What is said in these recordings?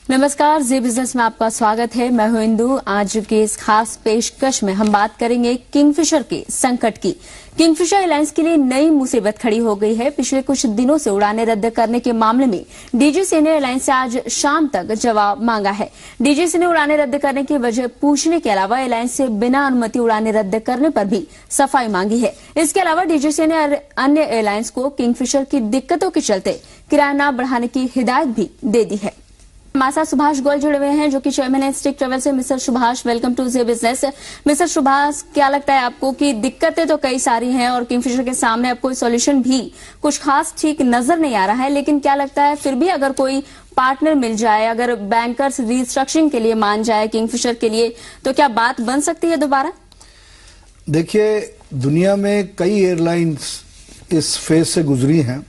नमस्कार, जी बिजनेस में आपका स्वागत है। मैं हूं इंदु। आज के इस खास पेशकश में हम बात करेंगे किंगफिशर के संकट की। किंगफिशर एयरलाइंस के लिए नई मुसीबत खड़ी हो गई है। पिछले कुछ दिनों से उड़ानें रद्द करने के मामले में डीजीसीए ने एयरलाइन से आज शाम तक जवाब मांगा है। डीजीसीए ने उड़ानें रद्द करने की वजह पूछने के अलावा एयरलाइन से बिना अनुमति उड़ानें रद्द करने पर भी सफाई मांगी है। इसके अलावा डीजीसीए ने अन्य एयरलाइंस को किंगफिशर की दिक्कतों के चलते किराया न बढ़ाने की हिदायत भी दे दी है। हमारे साथ सुभाष गोयल जुड़े हुए हैं, जो कि चेयरमैन है स्टिक ट्रेवल से। Mister Subhash, welcome to J business. Mister Subhash, क्या लगता है आपको कि दिक्कतें तो कई सारी हैं और किंगफिशर के सामने अब कोई सॉल्यूशन भी कुछ खास ठीक नजर नहीं आ रहा है, लेकिन क्या लगता है फिर भी अगर कोई पार्टनर मिल जाए, अगर बैंकर्स रिस्ट्रक्चरिंग के लिए मान जाए किंगफिशर के लिए, तो क्या बात बन सकती है दोबारा? देखिए, दुनिया में कई एयरलाइंस इस फेज से गुजरी हैं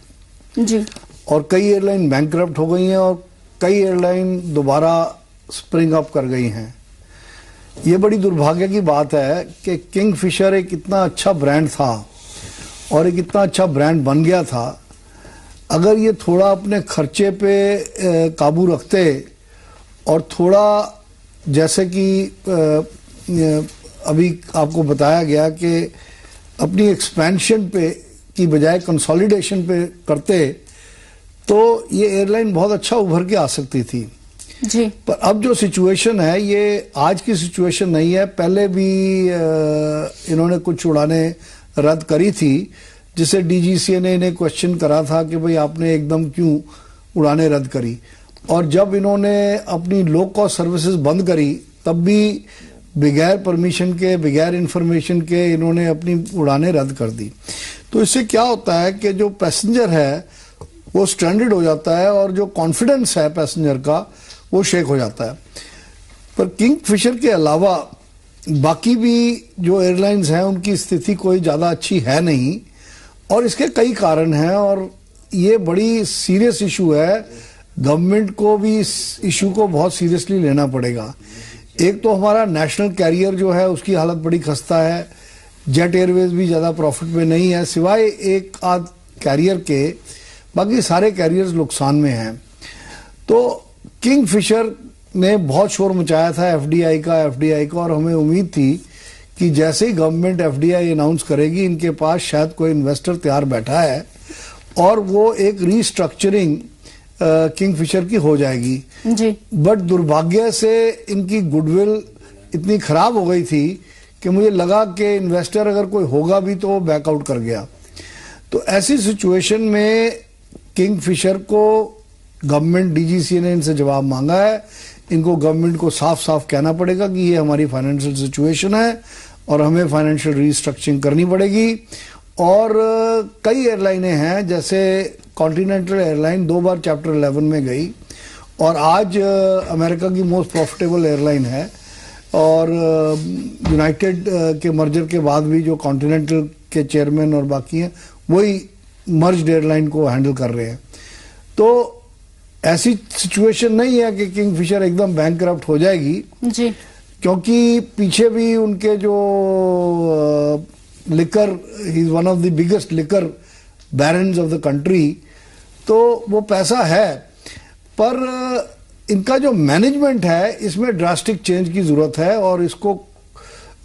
जी, और कई एयरलाइन बैंकरप्ट हो गई हैं और कई एयरलाइन दोबारा स्प्रिंग अप कर गई हैं। ये बड़ी दुर्भाग्य की बात है कि किंगफिशर एक इतना अच्छा ब्रांड था और एक इतना अच्छा ब्रांड बन गया था। अगर ये थोड़ा अपने खर्चे पे काबू रखते और थोड़ा, जैसे कि अभी आपको बताया गया कि अपनी एक्सपेंशन पे की बजाय कंसोलिडेशन पे करते, तो ये एयरलाइन बहुत अच्छा उभर के आ सकती थी जी। पर अब जो सिचुएशन है, ये आज की सिचुएशन नहीं है। पहले भी इन्होंने कुछ उड़ानें रद्द करी थी, जिसे डीजीसीए ने इन्हें क्वेश्चन करा था कि भाई आपने एकदम क्यों उड़ानें रद्द करी। और जब इन्होंने अपनी लो कॉस्ट सर्विसेज बंद करी, तब भी बगैर परमिशन के, बगैर इंफॉर्मेशन के इन्होंने अपनी उड़ानें रद्द कर दी। तो इससे क्या होता है कि जो पैसेंजर है वो स्ट्रैंडेड हो जाता है और जो कॉन्फिडेंस है पैसेंजर का वो शेक हो जाता है। पर किंगफिशर के अलावा बाकी भी जो एयरलाइंस हैं उनकी स्थिति कोई ज़्यादा अच्छी है नहीं, और इसके कई कारण हैं और ये बड़ी सीरियस इशू है। गवर्नमेंट को भी इस इशू को बहुत सीरियसली लेना पड़ेगा। एक तो हमारा नेशनल कैरियर जो है उसकी हालत बड़ी खस्ता है। जेट एयरवेज भी ज़्यादा प्रॉफिट में नहीं है, सिवाय एक आध कैरियर के बाकी सारे कैरियर्स नुकसान में हैं। तो किंगफिशर ने बहुत शोर मचाया था एफडीआई का, और हमें उम्मीद थी कि जैसे ही गवर्नमेंट एफडीआई अनाउंस करेगी, इनके पास शायद कोई इन्वेस्टर तैयार बैठा है और वो एक रीस्ट्रक्चरिंग किंगफिशर की हो जाएगी जी। बट दुर्भाग्य से इनकी गुडविल इतनी खराब हो गई थी कि मुझे लगा कि इन्वेस्टर अगर कोई होगा भी तो वो बैकआउट कर गया। तो ऐसी सिचुएशन में किंगफिशर को गवर्नमेंट, डीजीसीए ने इनसे जवाब मांगा है। इनको गवर्नमेंट को साफ साफ कहना पड़ेगा कि ये हमारी फाइनेंशियल सिचुएशन है और हमें फाइनेंशियल रीस्ट्रक्चरिंग करनी पड़ेगी। और कई एयरलाइनें हैं, जैसे कॉन्टिनेंटल एयरलाइन 2 बार चैप्टर 11 में गई और आज अमेरिका की मोस्ट प्रॉफिटेबल एयरलाइन है। और यूनाइटेड के मर्जर के बाद भी जो कॉन्टिनेंटल के चेयरमैन और बाकी हैं वही मर्ज्ड एयरलाइन को हैंडल कर रहे हैं। तो ऐसी सिचुएशन नहीं है कि किंगफिशर एकदम बैंकरप्ट हो जाएगी जी, क्योंकि पीछे भी उनके जो liquor, he is one of the biggest liquor barons of the country, तो वो पैसा है। पर इनका जो मैनेजमेंट है इसमें ड्रास्टिक चेंज की जरूरत है और इसको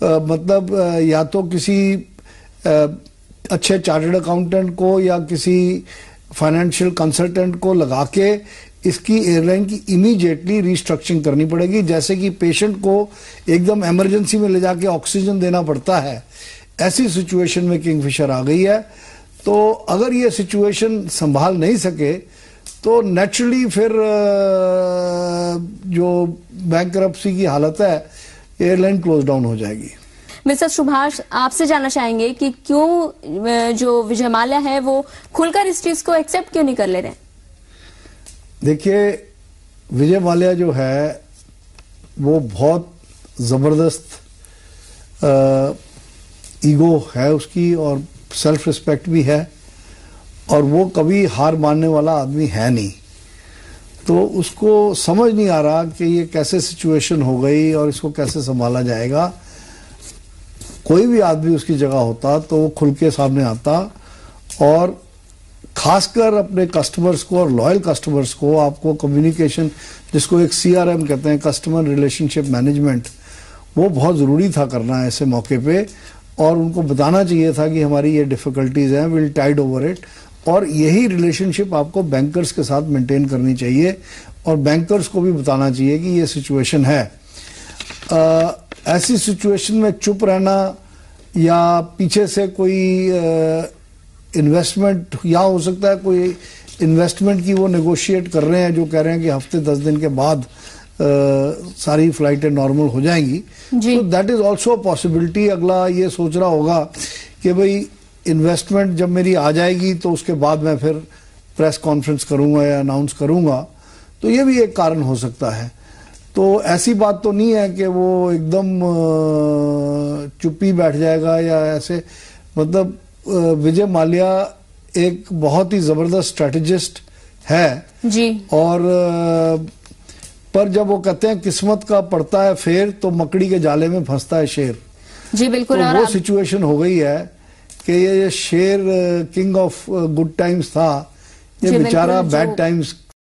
मतलब या तो किसी अच्छे चार्टर्ड अकाउंटेंट को या किसी फाइनेंशियल कंसल्टेंट को लगा के इसकी एयरलाइन की इमीडिएटली रिस्ट्रक्चरिंग करनी पड़ेगी। जैसे कि पेशेंट को एकदम इमरजेंसी में ले जाके ऑक्सीजन देना पड़ता है, ऐसी सिचुएशन में किंगफिशर आ गई है। तो अगर ये सिचुएशन संभाल नहीं सके तो नेचुरली फिर जो बैंकरप्सी की हालत है, एयरलाइन क्लोज डाउन हो जाएगी। मिस्टर सुभाष, आपसे जानना चाहेंगे कि क्यों जो विजय माल्या है वो खुलकर इस चीज को एक्सेप्ट क्यों नहीं कर ले रहे? देखिए, विजय माल्या जो है वो बहुत जबरदस्त ईगो है उसकी और सेल्फ रिस्पेक्ट भी है, और वो कभी हार मानने वाला आदमी है नहीं। तो उसको समझ नहीं आ रहा कि ये कैसे सिचुएशन हो गई और इसको कैसे संभाला जाएगा। कोई भी आदमी उसकी जगह होता तो वो खुल के सामने आता और खासकर अपने कस्टमर्स को और लॉयल कस्टमर्स को आपको कम्युनिकेशन, जिसको एक CRM कहते हैं, कस्टमर रिलेशनशिप मैनेजमेंट, वो बहुत ज़रूरी था करना ऐसे मौके पे, और उनको बताना चाहिए था कि हमारी ये डिफ़िकल्टीज हैं, विल टाइड ओवर इट। और यही रिलेशनशिप आपको बैंकर्स के साथ मेंटेन करनी चाहिए और बैंकर्स को भी बताना चाहिए कि ये सिचुएशन है। ऐसी सिचुएशन में चुप रहना या पीछे से कोई इन्वेस्टमेंट, या हो सकता है कोई इन्वेस्टमेंट की वो नेगोशिएट कर रहे हैं जो कह रहे हैं कि हफ्ते 10 दिन के बाद सारी फ्लाइटें नॉर्मल हो जाएंगी, तो दैट इज ऑल्सो पॉसिबिलिटी। अगला ये सोच रहा होगा कि भाई इन्वेस्टमेंट जब मेरी आ जाएगी तो उसके बाद मैं फिर प्रेस कॉन्फ्रेंस करूंगा या अनाउंस करूंगा, तो ये भी एक कारण हो सकता है। तो ऐसी बात तो नहीं है कि वो एकदम चुप्पी बैठ जाएगा या ऐसे, मतलब विजय माल्या एक बहुत ही जबरदस्त स्ट्रेटेजिस्ट है जी। और पर जब वो कहते हैं किस्मत का पड़ता है फेर तो मकड़ी के जाले में फंसता है शेर, जी बिल्कुल। तो वो सिचुएशन हो गई है कि ये शेर किंग ऑफ गुड टाइम्स था, ये बेचारा बैड टाइम्स